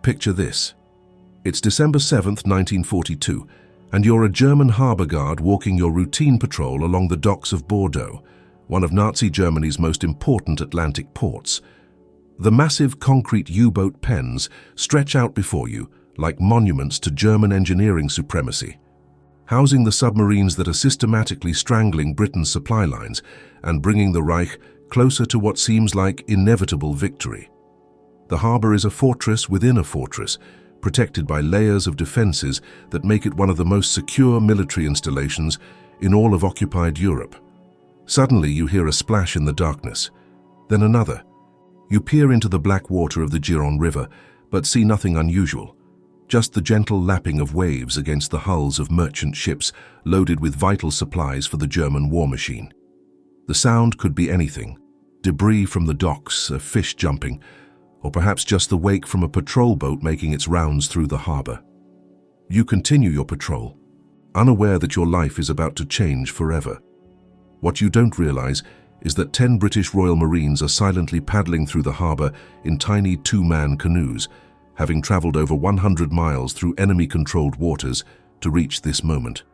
Picture this. It's December 7th, 1942, and you're a German harbor guard walking your routine patrol along the docks of Bordeaux, one of Nazi Germany's most important Atlantic ports. The massive concrete U-boat pens stretch out before you like monuments to German engineering supremacy, housing the submarines that are systematically strangling Britain's supply lines and bringing the Reich closer to what seems like inevitable victory. The harbor is a fortress within a fortress, protected by layers of defenses that make it one of the most secure military installations in all of occupied Europe. Suddenly you hear a splash in the darkness, then another. You peer into the black water of the Gironde River, but see nothing unusual, just the gentle lapping of waves against the hulls of merchant ships loaded with vital supplies for the German war machine. The sound could be anything: debris from the docks, a fish jumping, or perhaps just the wake from a patrol boat making its rounds through the harbor. You continue your patrol, unaware that your life is about to change forever. What you don't realize is that 10 British Royal Marines are silently paddling through the harbor in tiny two-man canoes, having traveled over 100 miles through enemy-controlled waters to reach this moment.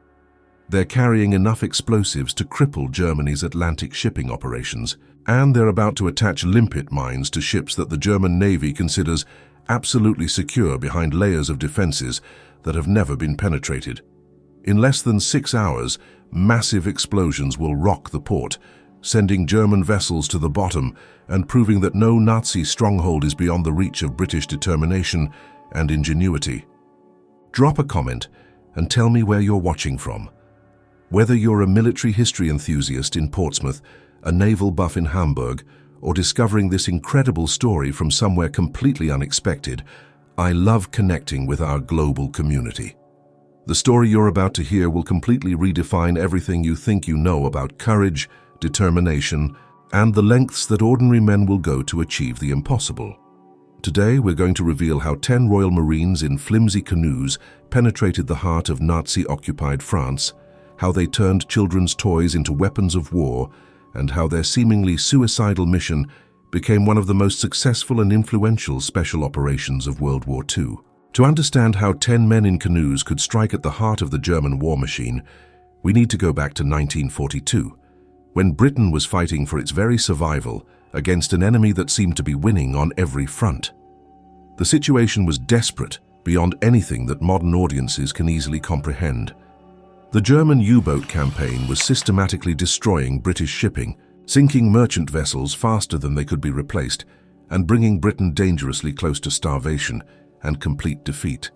They're carrying enough explosives to cripple Germany's Atlantic shipping operations, and they're about to attach limpet mines to ships that the German Navy considers absolutely secure behind layers of defenses that have never been penetrated. In less than 6 hours, massive explosions will rock the port, sending German vessels to the bottom and proving that no Nazi stronghold is beyond the reach of British determination and ingenuity. Drop a comment and tell me where you're watching from. Whether you're a military history enthusiast in Portsmouth, a naval buff in Hamburg, or discovering this incredible story from somewhere completely unexpected, I love connecting with our global community. The story you're about to hear will completely redefine everything you think you know about courage, determination, and the lengths that ordinary men will go to achieve the impossible. Today, we're going to reveal how 10 Royal Marines in flimsy canoes penetrated the heart of Nazi-occupied France, how they turned children's toys into weapons of war, and how their seemingly suicidal mission became one of the most successful and influential special operations of World War II. To understand how 10 men in canoes could strike at the heart of the German war machine, we need to go back to 1942. When Britain was fighting for its very survival against an enemy that seemed to be winning on every front. The situation was desperate beyond anything that modern audiences can easily comprehend. The German U-boat campaign was systematically destroying British shipping, sinking merchant vessels faster than they could be replaced, and bringing Britain dangerously close to starvation and complete defeat.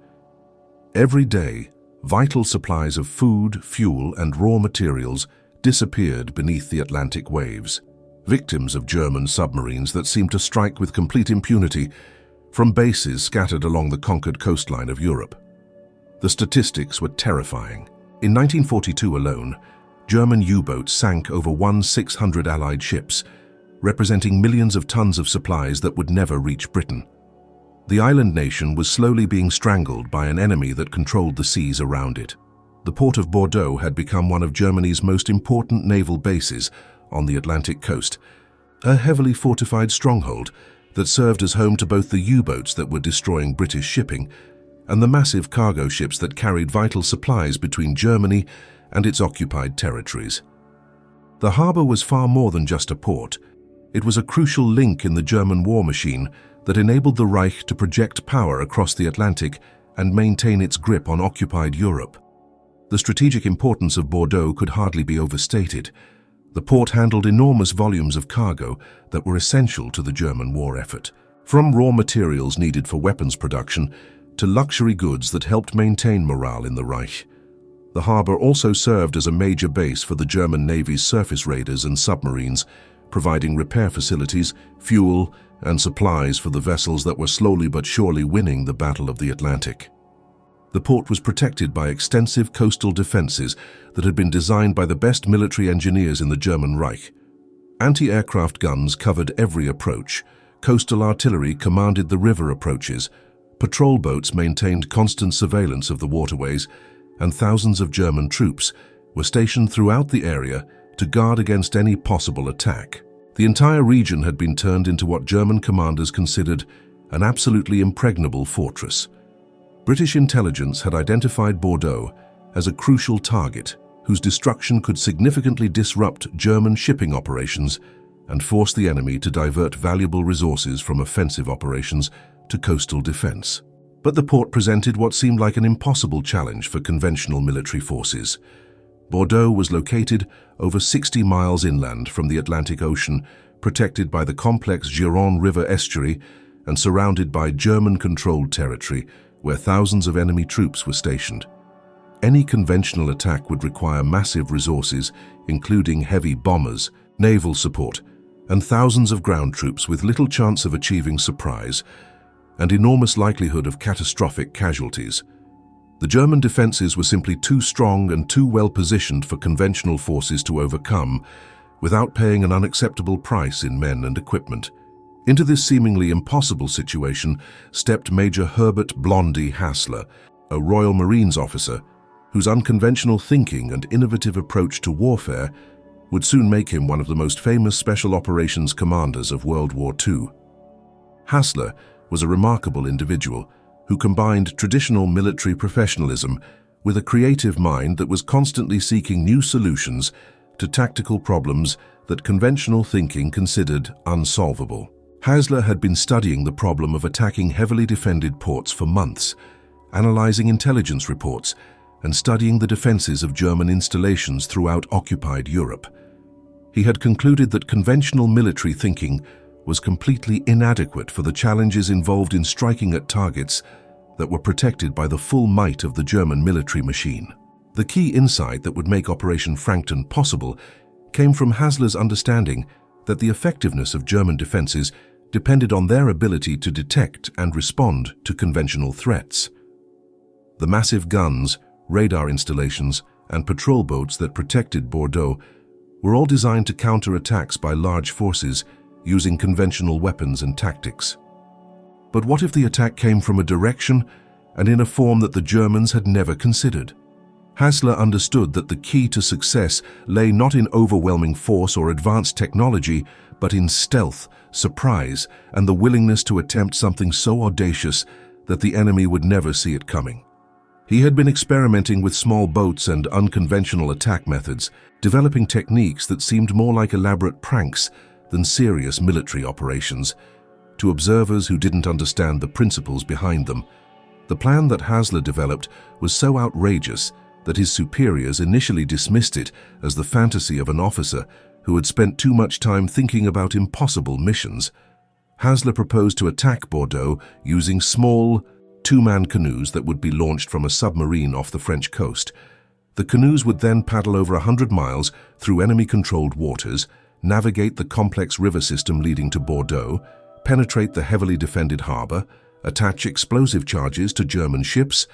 Every day, vital supplies of food, fuel, and raw materials disappeared beneath the Atlantic waves, victims of German submarines that seemed to strike with complete impunity from bases scattered along the conquered coastline of Europe. The statistics were terrifying. In 1942 alone, German U-boats sank over 1,600 Allied ships, representing millions of tons of supplies that would never reach Britain. The island nation was slowly being strangled by an enemy that controlled the seas around it. The port of Bordeaux had become one of Germany's most important naval bases on the Atlantic coast, a heavily fortified stronghold that served as home to both the U-boats that were destroying British shipping and the massive cargo ships that carried vital supplies between Germany and its occupied territories. The harbor was far more than just a port. It was a crucial link in the German war machine that enabled the Reich to project power across the Atlantic and maintain its grip on occupied Europe. The strategic importance of Bordeaux could hardly be overstated. The port handled enormous volumes of cargo that were essential to the German war effort, from raw materials needed for weapons production to luxury goods that helped maintain morale in the Reich. The harbor also served as a major base for the German Navy's surface raiders and submarines, providing repair facilities, fuel, and supplies for the vessels that were slowly but surely winning the Battle of the Atlantic. The port was protected by extensive coastal defenses that had been designed by the best military engineers in the German Reich. Anti-aircraft guns covered every approach, coastal artillery commanded the river approaches, patrol boats maintained constant surveillance of the waterways, and thousands of German troops were stationed throughout the area to guard against any possible attack. The entire region had been turned into what German commanders considered an absolutely impregnable fortress. British intelligence had identified Bordeaux as a crucial target whose destruction could significantly disrupt German shipping operations and force the enemy to divert valuable resources from offensive operations to coastal defense. But the port presented what seemed like an impossible challenge for conventional military forces. Bordeaux was located over 60 miles inland from the Atlantic Ocean, protected by the complex Gironde River estuary and surrounded by German-controlled territory where thousands of enemy troops were stationed. Any conventional attack would require massive resources, including heavy bombers, naval support, and thousands of ground troops with little chance of achieving surprise and enormous likelihood of catastrophic casualties. The German defenses were simply too strong and too well positioned for conventional forces to overcome without paying an unacceptable price in men and equipment. Into this seemingly impossible situation stepped Major Herbert Blondie Hassler, a Royal Marines officer whose unconventional thinking and innovative approach to warfare would soon make him one of the most famous special operations commanders of World War II. Hassler was a remarkable individual who combined traditional military professionalism with a creative mind that was constantly seeking new solutions to tactical problems that conventional thinking considered unsolvable. Hassler had been studying the problem of attacking heavily defended ports for months, analyzing intelligence reports, and studying the defenses of German installations throughout occupied Europe. He had concluded that conventional military thinking was completely inadequate for the challenges involved in striking at targets that were protected by the full might of the German military machine. The key insight that would make Operation Frankton possible came from Hassler's understanding that the effectiveness of German defenses depended on their ability to detect and respond to conventional threats. The massive guns, radar installations, and patrol boats that protected Bordeaux were all designed to counter attacks by large forces using conventional weapons and tactics. But what if the attack came from a direction and in a form that the Germans had never considered? Hassler understood that the key to success lay not in overwhelming force or advanced technology, but in stealth, surprise, and the willingness to attempt something so audacious that the enemy would never see it coming. He had been experimenting with small boats and unconventional attack methods, developing techniques that seemed more like elaborate pranks than serious military operations. To observers who didn't understand the principles behind them, the plan that Hassler developed was so outrageous that his superiors initially dismissed it as the fantasy of an officer who had spent too much time thinking about impossible missions. Hassler proposed to attack Bordeaux using small, two-man canoes that would be launched from a submarine off the French coast. The canoes would then paddle over 100 miles through enemy-controlled waters, navigate the complex river system leading to Bordeaux, penetrate the heavily defended harbor, attach explosive charges to German ships,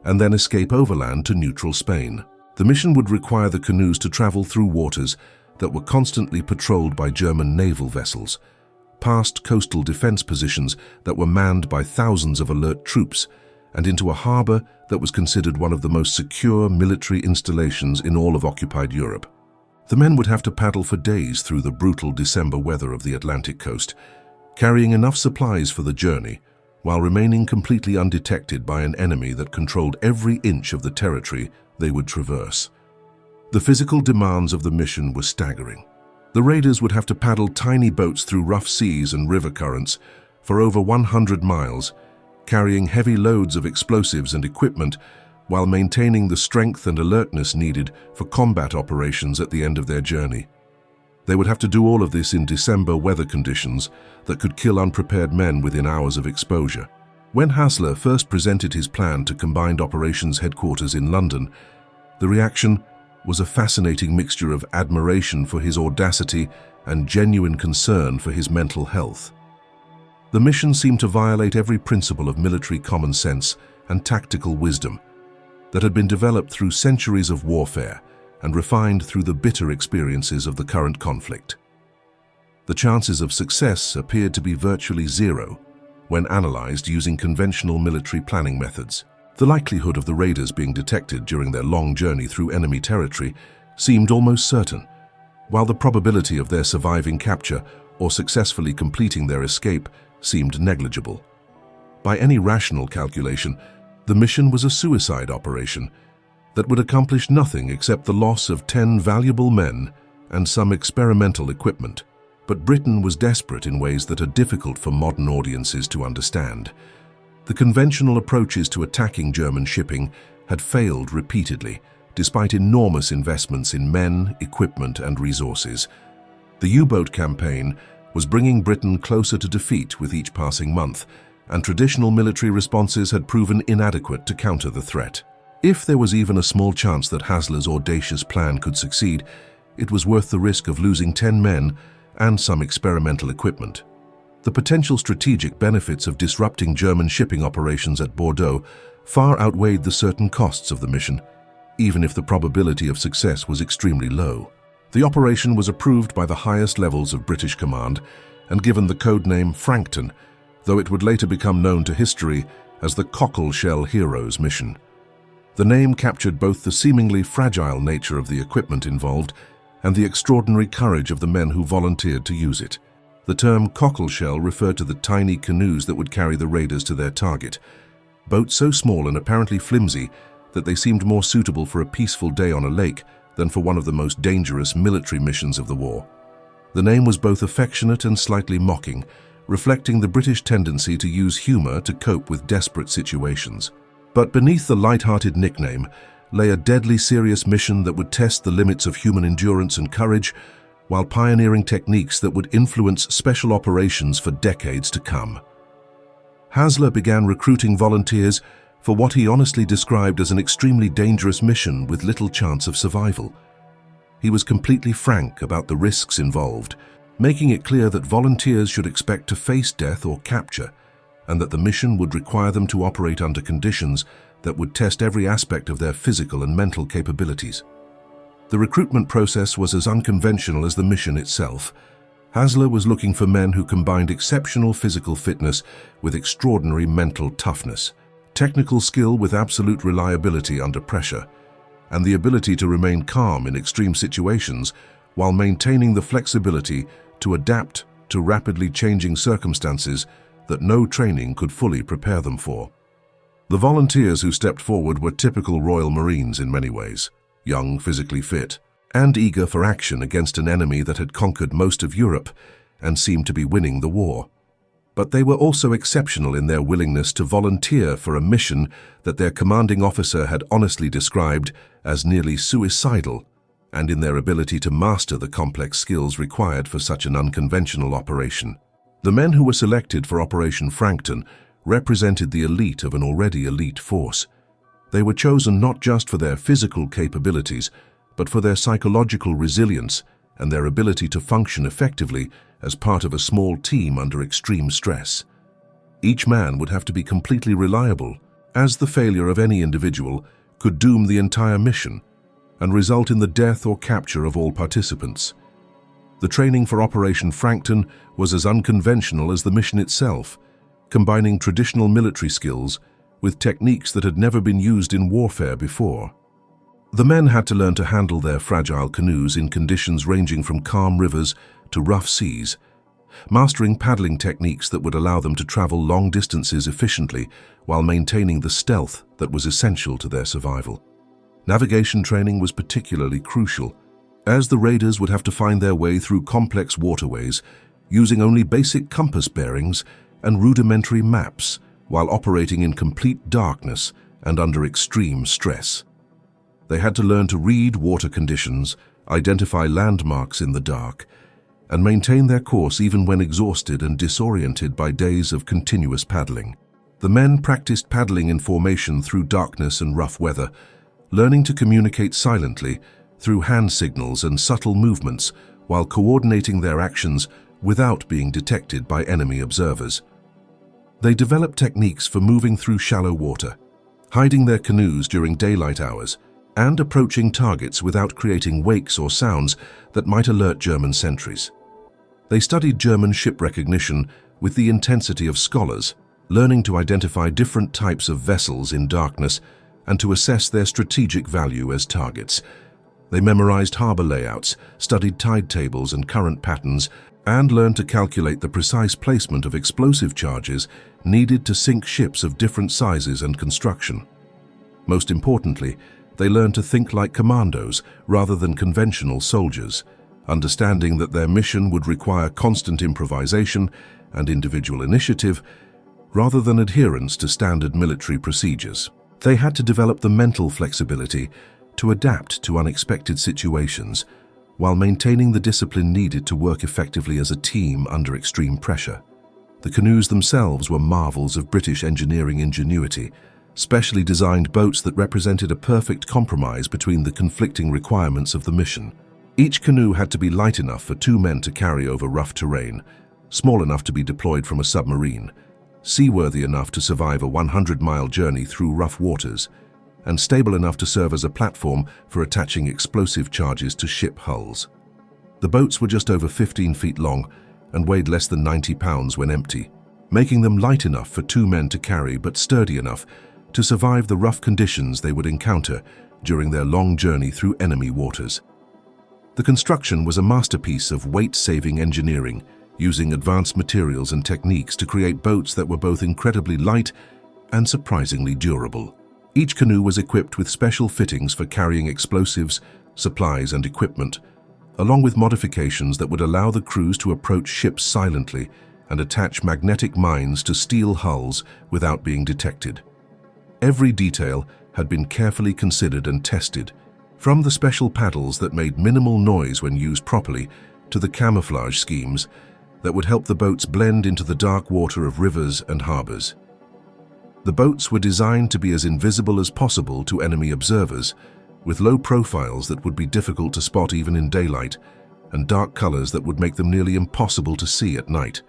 and then escape overland to neutral Spain. The mission would require the canoes to travel through waters that were constantly patrolled by German naval vessels, past coastal defense positions that were manned by thousands of alert troops, and into a harbor that was considered one of the most secure military installations in all of occupied Europe. The men would have to paddle for days through the brutal December weather of the Atlantic coast, carrying enough supplies for the journey, while remaining completely undetected by an enemy that controlled every inch of the territory they would traverse. The physical demands of the mission were staggering. The raiders would have to paddle tiny boats through rough seas and river currents for over 100 miles, carrying heavy loads of explosives and equipment while maintaining the strength and alertness needed for combat operations at the end of their journey. They would have to do all of this in December weather conditions that could kill unprepared men within hours of exposure. When Hassler first presented his plan to Combined Operations Headquarters in London, the reaction was a fascinating mixture of admiration for his audacity and genuine concern for his mental health. The mission seemed to violate every principle of military common sense and tactical wisdom that had been developed through centuries of warfare and refined through the bitter experiences of the current conflict. The chances of success appeared to be virtually zero when analyzed using conventional military planning methods. The likelihood of the raiders being detected during their long journey through enemy territory seemed almost certain, while the probability of their surviving capture or successfully completing their escape seemed negligible. By any rational calculation, the mission was a suicide operation that would accomplish nothing except the loss of 10 valuable men and some experimental equipment. But Britain was desperate in ways that are difficult for modern audiences to understand. The conventional approaches to attacking German shipping had failed repeatedly, despite enormous investments in men, equipment, and resources. The U-boat campaign was bringing Britain closer to defeat with each passing month, and traditional military responses had proven inadequate to counter the threat. If there was even a small chance that Hasler's audacious plan could succeed, it was worth the risk of losing 10 men and some experimental equipment. The potential strategic benefits of disrupting German shipping operations at Bordeaux far outweighed the certain costs of the mission, even if the probability of success was extremely low. The operation was approved by the highest levels of British command and given the codename Frankton, though it would later become known to history as the Cockleshell Heroes mission. The name captured both the seemingly fragile nature of the equipment involved and the extraordinary courage of the men who volunteered to use it. The term Cockleshell referred to the tiny canoes that would carry the raiders to their target, boats so small and apparently flimsy that they seemed more suitable for a peaceful day on a lake than for one of the most dangerous military missions of the war. The name was both affectionate and slightly mocking, reflecting the British tendency to use humor to cope with desperate situations. But beneath the light-hearted nickname lay a deadly serious mission that would test the limits of human endurance and courage, while pioneering techniques that would influence special operations for decades to come. Hasler began recruiting volunteers for what he honestly described as an extremely dangerous mission with little chance of survival. He was completely frank about the risks involved, making it clear that volunteers should expect to face death or capture, and that the mission would require them to operate under conditions that would test every aspect of their physical and mental capabilities. The recruitment process was as unconventional as the mission itself. Hasler was looking for men who combined exceptional physical fitness with extraordinary mental toughness, technical skill with absolute reliability under pressure, and the ability to remain calm in extreme situations while maintaining the flexibility to adapt to rapidly changing circumstances that no training could fully prepare them for. The volunteers who stepped forward were typical Royal Marines in many ways, young, physically fit, and eager for action against an enemy that had conquered most of Europe and seemed to be winning the war. But they were also exceptional in their willingness to volunteer for a mission that their commanding officer had honestly described as nearly suicidal, and in their ability to master the complex skills required for such an unconventional operation. The men who were selected for Operation Frankton represented the elite of an already elite force. They were chosen not just for their physical capabilities, but for their psychological resilience and their ability to function effectively as part of a small team under extreme stress. Each man would have to be completely reliable, as the failure of any individual could doom the entire mission and result in the death or capture of all participants. The training for Operation Frankton was as unconventional as the mission itself, combining traditional military skills with techniques that had never been used in warfare before. The men had to learn to handle their fragile canoes in conditions ranging from calm rivers to rough seas, mastering paddling techniques that would allow them to travel long distances efficiently while maintaining the stealth that was essential to their survival. Navigation training was particularly crucial, as the raiders would have to find their way through complex waterways using only basic compass bearings and rudimentary maps while operating in complete darkness and under extreme stress. They had to learn to read water conditions, identify landmarks in the dark, and maintain their course even when exhausted and disoriented by days of continuous paddling. The men practiced paddling in formation through darkness and rough weather, learning to communicate silently through hand signals and subtle movements while coordinating their actions without being detected by enemy observers. They developed techniques for moving through shallow water, hiding their canoes during daylight hours, and approaching targets without creating wakes or sounds that might alert German sentries. They studied German ship recognition with the intensity of scholars, learning to identify different types of vessels in darkness and to assess their strategic value as targets. They memorized harbor layouts, studied tide tables and current patterns, and learned to calculate the precise placement of explosive charges needed to sink ships of different sizes and construction. Most importantly, they learned to think like commandos rather than conventional soldiers, understanding that their mission would require constant improvisation and individual initiative rather than adherence to standard military procedures. They had to develop the mental flexibility to adapt to unexpected situations while maintaining the discipline needed to work effectively as a team under extreme pressure. The canoes themselves were marvels of British engineering ingenuity, specially designed boats that represented a perfect compromise between the conflicting requirements of the mission. Each canoe had to be light enough for 2 men to carry over rough terrain, small enough to be deployed from a submarine, seaworthy enough to survive a 100-mile journey through rough waters, and stable enough to serve as a platform for attaching explosive charges to ship hulls. The boats were just over 15 feet long and weighed less than 90 pounds when empty, making them light enough for 2 men to carry but sturdy enough to survive the rough conditions they would encounter during their long journey through enemy waters. The construction was a masterpiece of weight-saving engineering, using advanced materials and techniques to create boats that were both incredibly light and surprisingly durable. Each canoe was equipped with special fittings for carrying explosives, supplies, and equipment, along with modifications that would allow the crews to approach ships silently and attach magnetic mines to steel hulls without being detected. Every detail had been carefully considered and tested, from the special paddles that made minimal noise when used properly to the camouflage schemes that would help the boats blend into the dark water of rivers and harbors. The boats were designed to be as invisible as possible to enemy observers, with low profiles that would be difficult to spot even in daylight, and dark colors that would make them nearly impossible to see at night.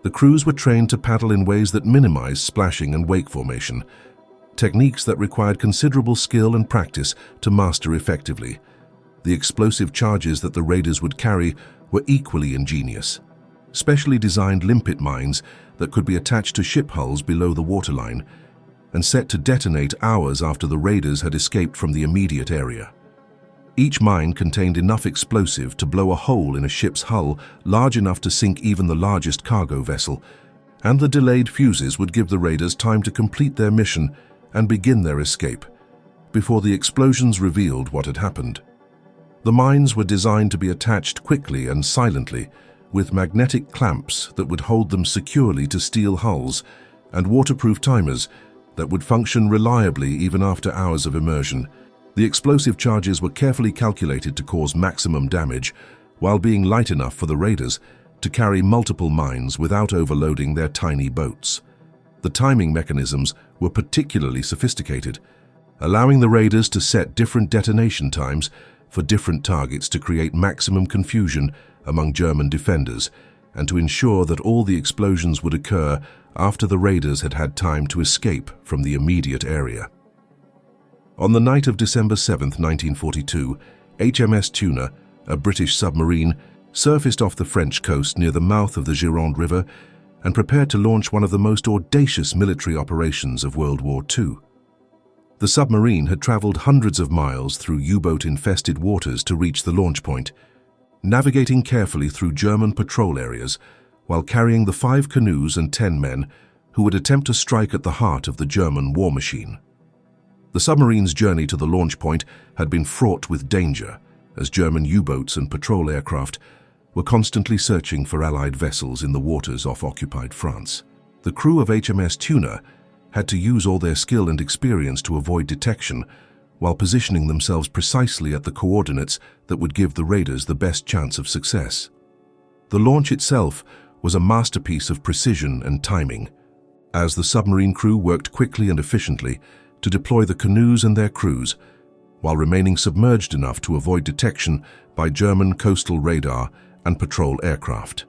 The crews were trained to paddle in ways that minimized splashing and wake formation, techniques that required considerable skill and practice to master effectively. The explosive charges that the raiders would carry were equally ingenious. Specially designed limpet mines that could be attached to ship hulls below the waterline and set to detonate hours after the raiders had escaped from the immediate area. Each mine contained enough explosive to blow a hole in a ship's hull large enough to sink even the largest cargo vessel, and the delayed fuses would give the raiders time to complete their mission and begin their escape before the explosions revealed what had happened. The mines were designed to be attached quickly and silently, with magnetic clamps that would hold them securely to steel hulls and waterproof timers that would function reliably even after hours of immersion. The explosive charges were carefully calculated to cause maximum damage while being light enough for the raiders to carry multiple mines without overloading their tiny boats. The timing mechanisms were particularly sophisticated, allowing the raiders to set different detonation times for different targets to create maximum confusion among German defenders and to ensure that all the explosions would occur after the raiders had had time to escape from the immediate area. On the night of December 7, 1942, HMS Tuna, a British submarine, surfaced off the French coast near the mouth of the Gironde River and prepared to launch one of the most audacious military operations of World War II. The submarine had traveled hundreds of miles through U-boat-infested waters to reach the launch point, navigating carefully through German patrol areas while carrying the 5 canoes and 10 men who would attempt to strike at the heart of the German war machine. The submarine's journey to the launch point had been fraught with danger, as German U-boats and patrol aircraft were constantly searching for Allied vessels in the waters off occupied France. The crew of HMS Tuna had to use all their skill and experience to avoid detection while positioning themselves precisely at the coordinates that would give the raiders the best chance of success. The launch itself was a masterpiece of precision and timing, as the submarine crew worked quickly and efficiently to deploy the canoes and their crews, while remaining submerged enough to avoid detection by German coastal radar and patrol aircraft.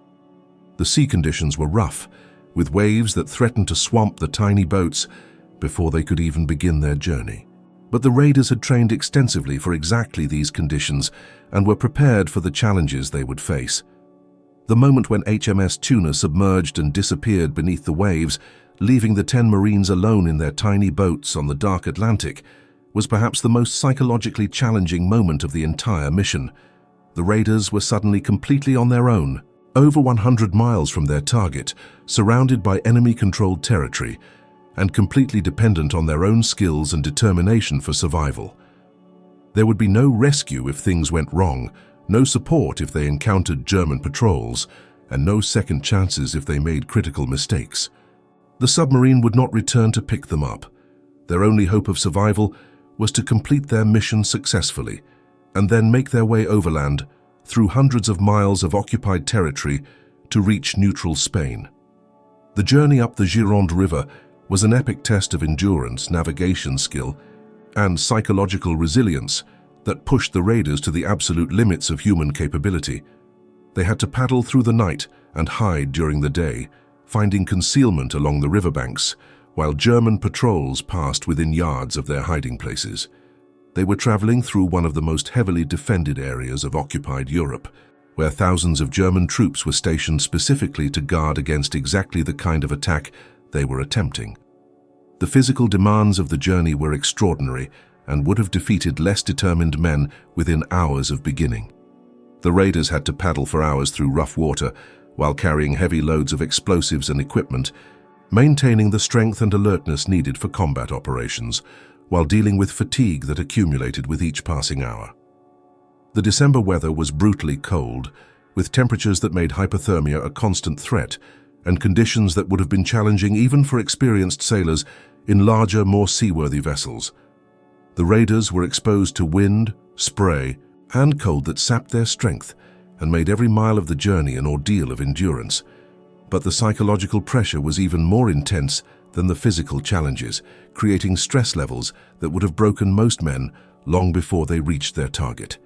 The sea conditions were rough, with waves that threatened to swamp the tiny boats before they could even begin their journey. But the raiders had trained extensively for exactly these conditions and were prepared for the challenges they would face. The moment when HMS Tuna submerged and disappeared beneath the waves, leaving the 10 Marines alone in their tiny boats on the dark Atlantic, was perhaps the most psychologically challenging moment of the entire mission. The raiders were suddenly completely on their own. over 100 miles from their target, surrounded by enemy-controlled territory, and completely dependent on their own skills and determination for survival. There would be no rescue if things went wrong, no support if they encountered German patrols, and no second chances if they made critical mistakes. The submarine would not return to pick them up. Their only hope of survival was to complete their mission successfully, and then make their way overland through hundreds of miles of occupied territory to reach neutral Spain. The journey up the Gironde River was an epic test of endurance, navigation skill, and psychological resilience that pushed the raiders to the absolute limits of human capability. They had to paddle through the night and hide during the day, finding concealment along the riverbanks, while German patrols passed within yards of their hiding places. They were traveling through one of the most heavily defended areas of occupied Europe, where thousands of German troops were stationed specifically to guard against exactly the kind of attack they were attempting. The physical demands of the journey were extraordinary and would have defeated less determined men within hours of beginning. The raiders had to paddle for hours through rough water while carrying heavy loads of explosives and equipment, maintaining the strength and alertness needed for combat operations, while dealing with fatigue that accumulated with each passing hour. The December weather was brutally cold, with temperatures that made hypothermia a constant threat, and conditions that would have been challenging even for experienced sailors in larger, more seaworthy vessels. The raiders were exposed to wind, spray, and cold that sapped their strength and made every mile of the journey an ordeal of endurance. But the psychological pressure was even more intense than the physical challenges, creating stress levels that would have broken most men long before they reached their target.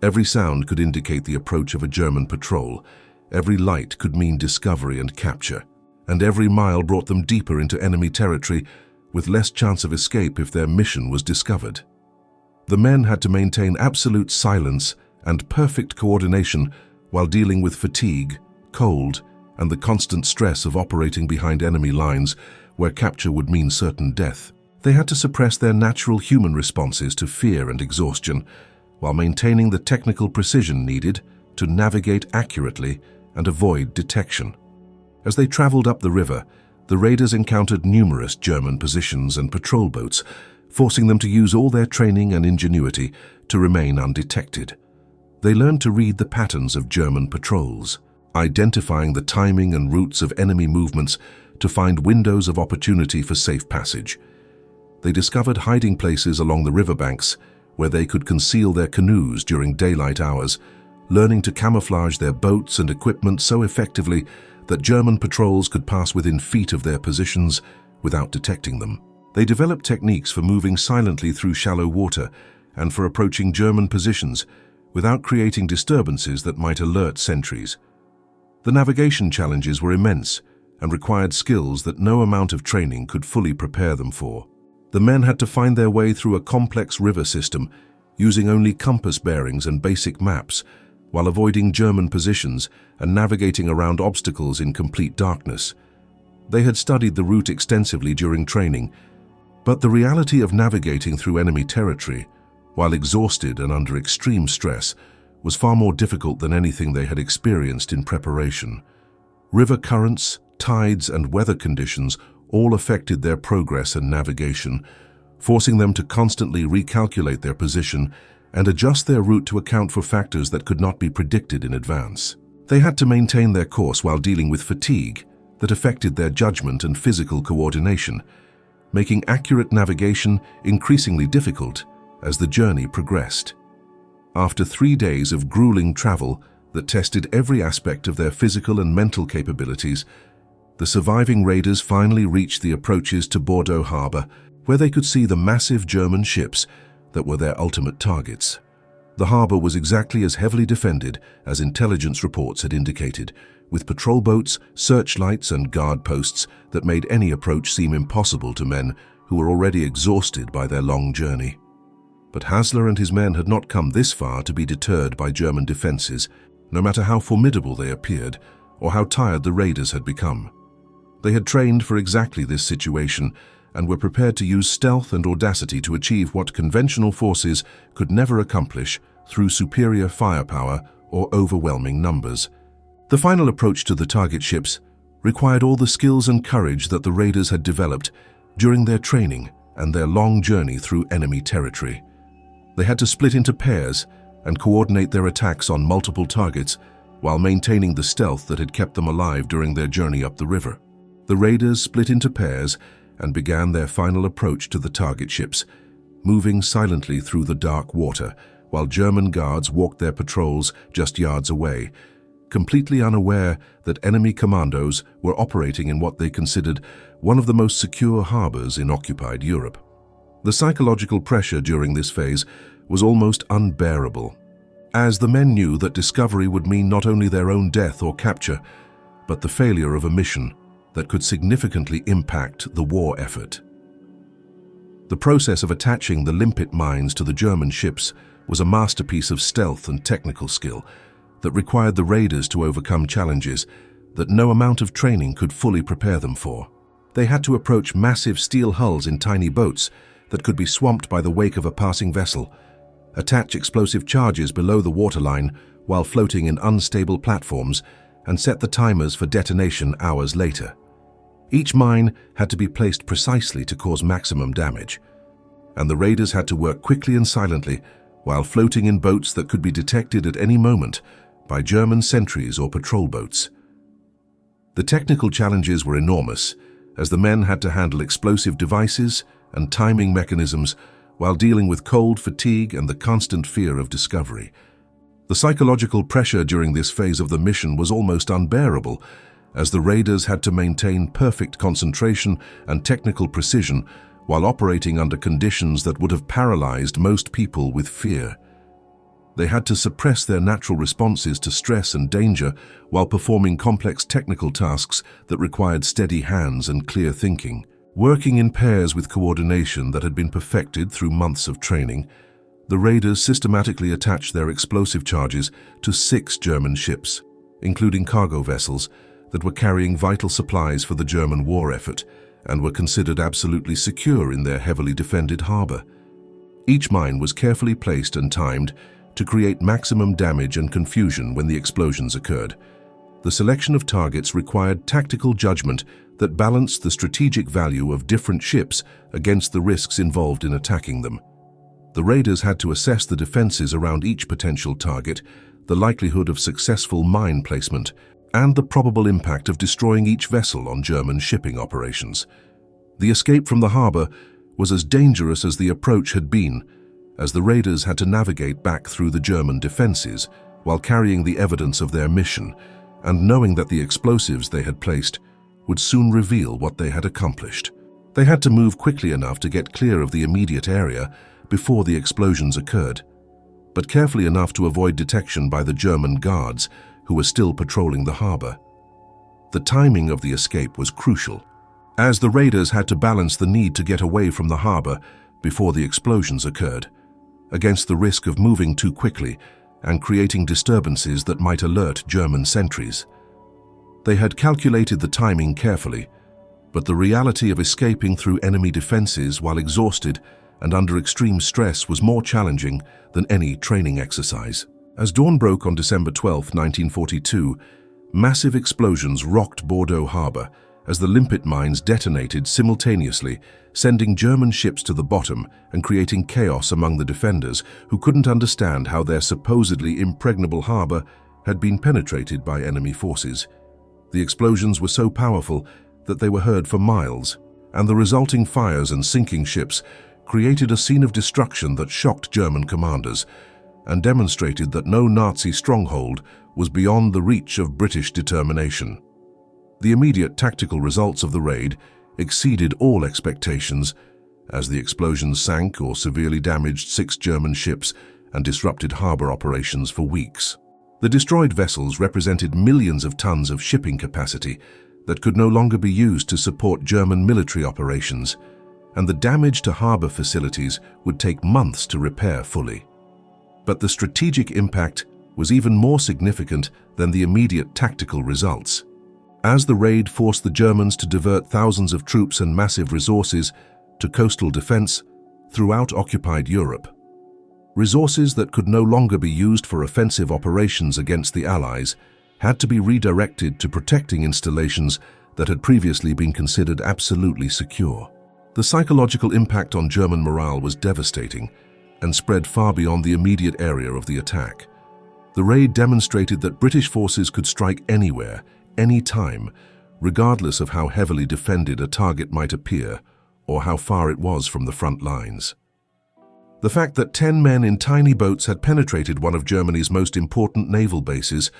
Every sound could indicate the approach of a German patrol, every light could mean discovery and capture, and every mile brought them deeper into enemy territory with less chance of escape if their mission was discovered. The men had to maintain absolute silence and perfect coordination while dealing with fatigue, cold, and the constant stress of operating behind enemy lines where capture would mean certain death. They had to suppress their natural human responses to fear and exhaustion while maintaining the technical precision needed to navigate accurately and avoid detection. As they traveled up the river, the raiders encountered numerous German positions and patrol boats, forcing them to use all their training and ingenuity to remain undetected. They learned to read the patterns of German patrols, identifying the timing and routes of enemy movements to find windows of opportunity for safe passage. They discovered hiding places along the riverbanks where they could conceal their canoes during daylight hours, learning to camouflage their boats and equipment so effectively that German patrols could pass within feet of their positions without detecting them. They developed techniques for moving silently through shallow water and for approaching German positions without creating disturbances that might alert sentries. The navigation challenges were immense and required skills that no amount of training could fully prepare them for. The men had to find their way through a complex river system using only compass bearings and basic maps, while avoiding German positions and navigating around obstacles in complete darkness. They had studied the route extensively during training, but the reality of navigating through enemy territory, while exhausted and under extreme stress, was far more difficult than anything they had experienced in preparation. River currents, tides, and weather conditions all affected their progress and navigation, forcing them to constantly recalculate their position and adjust their route to account for factors that could not be predicted in advance. They had to maintain their course while dealing with fatigue that affected their judgment and physical coordination, making accurate navigation increasingly difficult as the journey progressed. After 3 days of grueling travel that tested every aspect of their physical and mental capabilities, the surviving raiders finally reached the approaches to Bordeaux harbor, where they could see the massive German ships that were their ultimate targets. The harbor was exactly as heavily defended as intelligence reports had indicated, with patrol boats, searchlights, and guard posts that made any approach seem impossible to men who were already exhausted by their long journey. But Hasler and his men had not come this far to be deterred by German defenses, no matter how formidable they appeared or how tired the raiders had become. They had trained for exactly this situation and were prepared to use stealth and audacity to achieve what conventional forces could never accomplish through superior firepower or overwhelming numbers. The final approach to the target ships required all the skills and courage that the raiders had developed during their training and their long journey through enemy territory. They had to split into pairs and coordinate their attacks on multiple targets while maintaining the stealth that had kept them alive during their journey up the river. The raiders split into pairs and began their final approach to the target ships, moving silently through the dark water while German guards walked their patrols just yards away, completely unaware that enemy commandos were operating in what they considered one of the most secure harbors in occupied Europe. The psychological pressure during this phase was almost unbearable, as the men knew that discovery would mean not only their own death or capture, but the failure of a mission that could significantly impact the war effort. The process of attaching the limpet mines to the German ships was a masterpiece of stealth and technical skill that required the raiders to overcome challenges that no amount of training could fully prepare them for. They had to approach massive steel hulls in tiny boats that could be swamped by the wake of a passing vessel, attach explosive charges below the waterline while floating in unstable platforms, and set the timers for detonation hours later. Each mine had to be placed precisely to cause maximum damage, and the raiders had to work quickly and silently while floating in boats that could be detected at any moment by German sentries or patrol boats. The technical challenges were enormous, as the men had to handle explosive devices and timing mechanisms while dealing with cold, fatigue, and the constant fear of discovery. The psychological pressure during this phase of the mission was almost unbearable, as the raiders had to maintain perfect concentration and technical precision while operating under conditions that would have paralyzed most people with fear. They had to suppress their natural responses to stress and danger while performing complex technical tasks that required steady hands and clear thinking. Working in pairs with coordination that had been perfected through months of training, the raiders systematically attached their explosive charges to 6 German ships, including cargo vessels that were carrying vital supplies for the German war effort and were considered absolutely secure in their heavily defended harbor. Each mine was carefully placed and timed to create maximum damage and confusion when the explosions occurred. The selection of targets required tactical judgment that balanced the strategic value of different ships against the risks involved in attacking them. The raiders had to assess the defenses around each potential target, the likelihood of successful mine placement, and the probable impact of destroying each vessel on German shipping operations. The escape from the harbor was as dangerous as the approach had been, as the raiders had to navigate back through the German defenses while carrying the evidence of their mission and knowing that the explosives they had placed would soon reveal what they had accomplished. They had to move quickly enough to get clear of the immediate area before the explosions occurred, but carefully enough to avoid detection by the German guards who were still patrolling the harbor. The timing of the escape was crucial, as the raiders had to balance the need to get away from the harbor before the explosions occurred, against the risk of moving too quickly and creating disturbances that might alert German sentries. They had calculated the timing carefully, but the reality of escaping through enemy defenses while exhausted and under extreme stress was more challenging than any training exercise. As dawn broke on December 12, 1942, massive explosions rocked Bordeaux harbor as the limpet mines detonated simultaneously, sending German ships to the bottom and creating chaos among the defenders who couldn't understand how their supposedly impregnable harbor had been penetrated by enemy forces. The explosions were so powerful that they were heard for miles, and the resulting fires and sinking ships created a scene of destruction that shocked German commanders and demonstrated that no Nazi stronghold was beyond the reach of British determination. The immediate tactical results of the raid exceeded all expectations, as the explosions sank or severely damaged 6 German ships and disrupted harbor operations for weeks. The destroyed vessels represented millions of tons of shipping capacity that could no longer be used to support German military operations, and the damage to harbor facilities would take months to repair fully. But the strategic impact was even more significant than the immediate tactical results, as the raid forced the Germans to divert thousands of troops and massive resources to coastal defense throughout occupied Europe. Resources that could no longer be used for offensive operations against the Allies, had to be redirected to protecting installations that had previously been considered absolutely secure. The psychological impact on German morale was devastating and spread far beyond the immediate area of the attack. The raid demonstrated that British forces could strike anywhere, anytime, regardless of how heavily defended a target might appear or how far it was from the front lines. The fact that 10 men in tiny boats had penetrated one of Germany's most important naval bases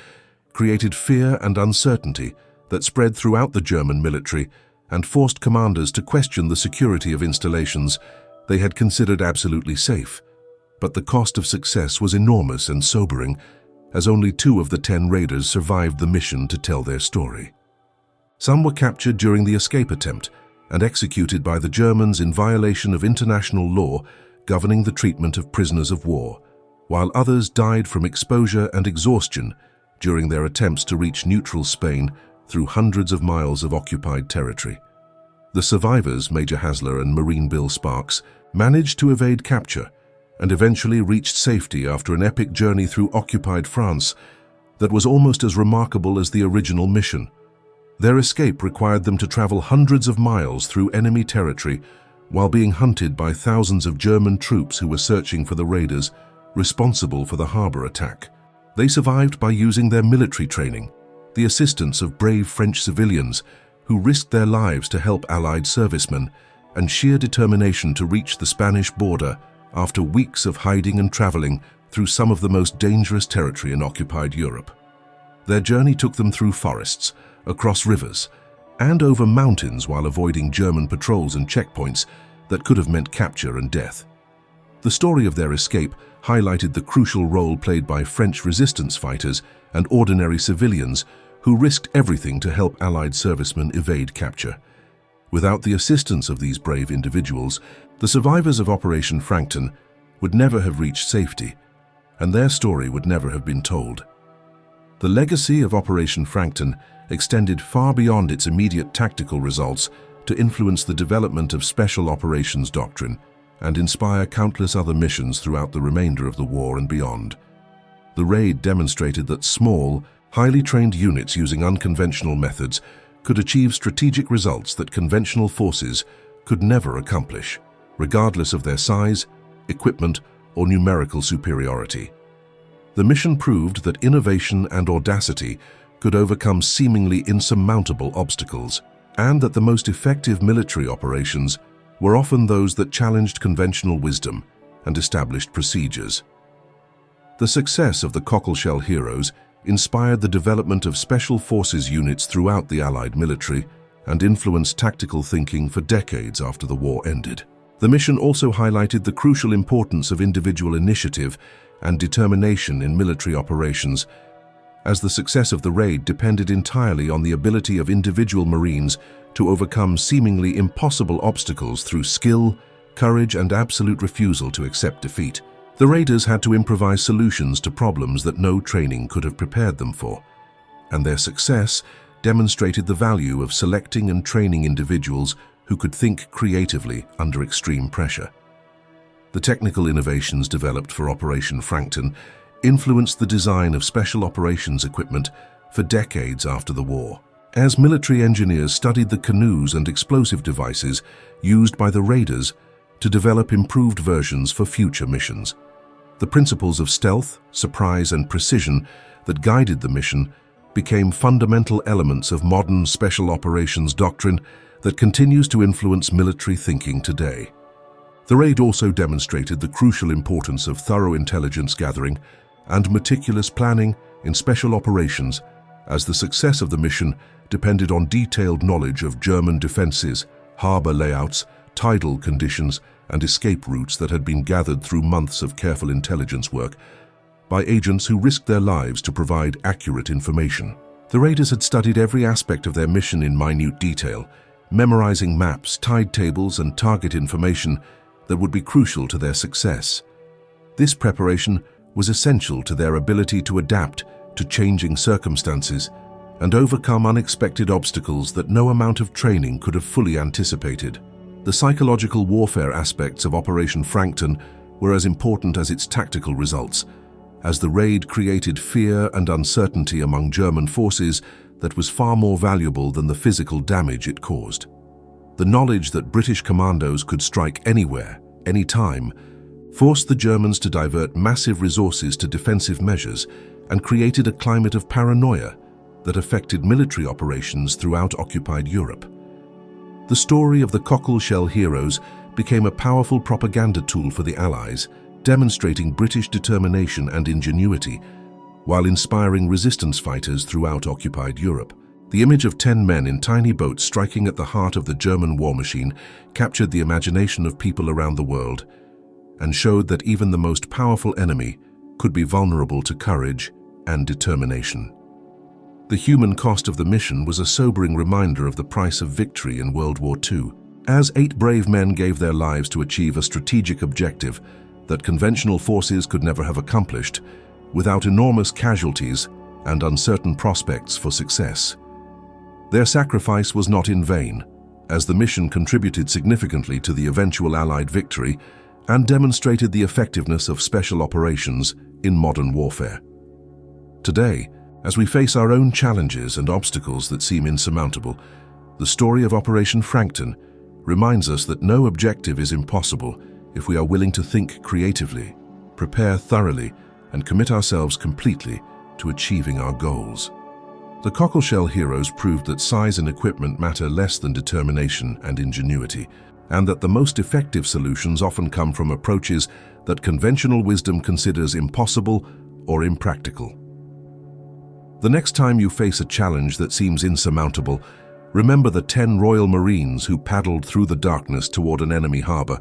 created fear and uncertainty that spread throughout the German military and forced commanders to question the security of installations they had considered absolutely safe. But the cost of success was enormous and sobering, as only 2 of the 10 raiders survived the mission to tell their story. Some were captured during the escape attempt and executed by the Germans in violation of international law governing the treatment of prisoners of war, while others died from exposure and exhaustion during their attempts to reach neutral Spain through hundreds of miles of occupied territory. The survivors, Major Hasler and Marine Bill Sparks, managed to evade capture and eventually reached safety after an epic journey through occupied France that was almost as remarkable as the original mission. Their escape required them to travel hundreds of miles through enemy territory while being hunted by thousands of German troops who were searching for the raiders responsible for the harbor attack. They survived by using their military training, the assistance of brave French civilians who risked their lives to help Allied servicemen, and sheer determination to reach the Spanish border after weeks of hiding and traveling through some of the most dangerous territory in occupied Europe. Their journey took them through forests, across rivers, and over mountains while avoiding German patrols and checkpoints that could have meant capture and death. The story of their escape highlighted the crucial role played by French resistance fighters and ordinary civilians who risked everything to help Allied servicemen evade capture. Without the assistance of these brave individuals, the survivors of Operation Frankton would never have reached safety, and their story would never have been told. The legacy of Operation Frankton extended far beyond its immediate tactical results to influence the development of special operations doctrine and inspire countless other missions throughout the remainder of the war and beyond. The raid demonstrated that small, highly trained units using unconventional methods could achieve strategic results that conventional forces could never accomplish, regardless of their size, equipment, or numerical superiority. The mission proved that innovation and audacity could overcome seemingly insurmountable obstacles, and that the most effective military operations were often those that challenged conventional wisdom and established procedures. The success of the Cockleshell heroes inspired the development of special forces units throughout the Allied military and influenced tactical thinking for decades after the war ended. The mission also highlighted the crucial importance of individual initiative and determination in military operations, as the success of the raid depended entirely on the ability of individual Marines to overcome seemingly impossible obstacles through skill, courage, and absolute refusal to accept defeat. The raiders had to improvise solutions to problems that no training could have prepared them for, and their success demonstrated the value of selecting and training individuals who could think creatively under extreme pressure. The technical innovations developed for Operation Frankton influenced the design of special operations equipment for decades after the war. As military engineers studied the canoes and explosive devices used by the raiders to develop improved versions for future missions, the principles of stealth, surprise, and precision that guided the mission became fundamental elements of modern special operations doctrine that continues to influence military thinking today. The raid also demonstrated the crucial importance of thorough intelligence gathering and meticulous planning in special operations, as the success of the mission depended on detailed knowledge of German defenses, harbor layouts, tidal conditions, and escape routes that had been gathered through months of careful intelligence work by agents who risked their lives to provide accurate information. The raiders had studied every aspect of their mission in minute detail, memorizing maps, tide tables, and target information that would be crucial to their success. This preparation was essential to their ability to adapt to changing circumstances and overcome unexpected obstacles that no amount of training could have fully anticipated. The psychological warfare aspects of Operation Frankton were as important as its tactical results, as the raid created fear and uncertainty among German forces that was far more valuable than the physical damage it caused. The knowledge that British commandos could strike anywhere, anytime, forced the Germans to divert massive resources to defensive measures and created a climate of paranoia that affected military operations throughout occupied Europe. The story of the Cockleshell heroes became a powerful propaganda tool for the Allies, demonstrating British determination and ingenuity, while inspiring resistance fighters throughout occupied Europe. The image of 10 men in tiny boats striking at the heart of the German war machine captured the imagination of people around the world and showed that even the most powerful enemy could be vulnerable to courage and determination. The human cost of the mission was a sobering reminder of the price of victory in World War II, as 8 brave men gave their lives to achieve a strategic objective that conventional forces could never have accomplished, without enormous casualties and uncertain prospects for success. Their sacrifice was not in vain, as the mission contributed significantly to the eventual Allied victory and demonstrated the effectiveness of special operations in modern warfare. Today, as we face our own challenges and obstacles that seem insurmountable, the story of Operation Frankton reminds us that no objective is impossible if we are willing to think creatively, prepare thoroughly, and commit ourselves completely to achieving our goals. The Cockleshell heroes proved that size and equipment matter less than determination and ingenuity, and that the most effective solutions often come from approaches that conventional wisdom considers impossible or impractical. The next time you face a challenge that seems insurmountable, remember the 10 Royal Marines who paddled through the darkness toward an enemy harbor,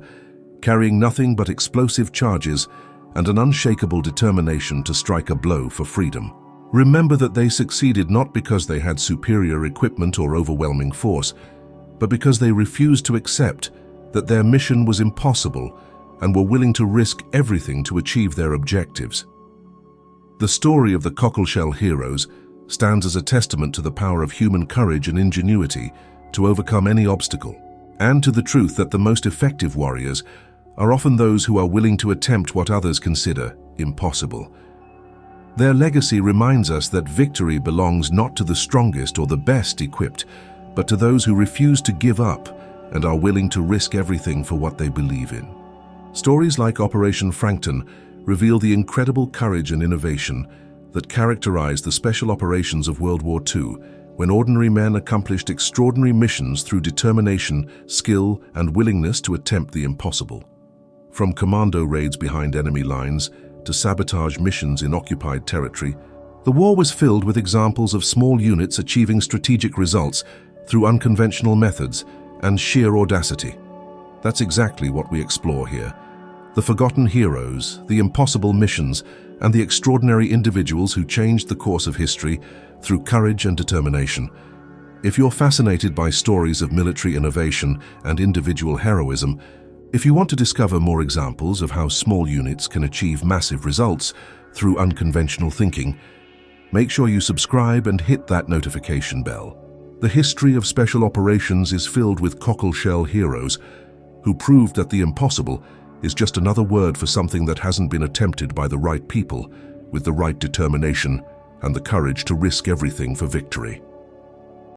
carrying nothing but explosive charges and an unshakable determination to strike a blow for freedom. Remember that they succeeded not because they had superior equipment or overwhelming force, but because they refused to accept that their mission was impossible and were willing to risk everything to achieve their objectives. The story of the Cockleshell heroes stands as a testament to the power of human courage and ingenuity to overcome any obstacle, and to the truth that the most effective warriors are often those who are willing to attempt what others consider impossible. Their legacy reminds us that victory belongs not to the strongest or the best equipped, but to those who refuse to give up and are willing to risk everything for what they believe in. Stories like Operation Frankton reveal the incredible courage and innovation that characterized the special operations of World War II, when ordinary men accomplished extraordinary missions through determination, skill, and willingness to attempt the impossible. From commando raids behind enemy lines to sabotage missions in occupied territory, the war was filled with examples of small units achieving strategic results through unconventional methods and sheer audacity. That's exactly what we explore here: the forgotten heroes, the impossible missions, and the extraordinary individuals who changed the course of history through courage and determination. If you're fascinated by stories of military innovation and individual heroism, if you want to discover more examples of how small units can achieve massive results through unconventional thinking, make sure you subscribe and hit that notification bell. The history of special operations is filled with Cockleshell heroes who proved that the impossible is just another word for something that hasn't been attempted by the right people with the right determination and the courage to risk everything for victory.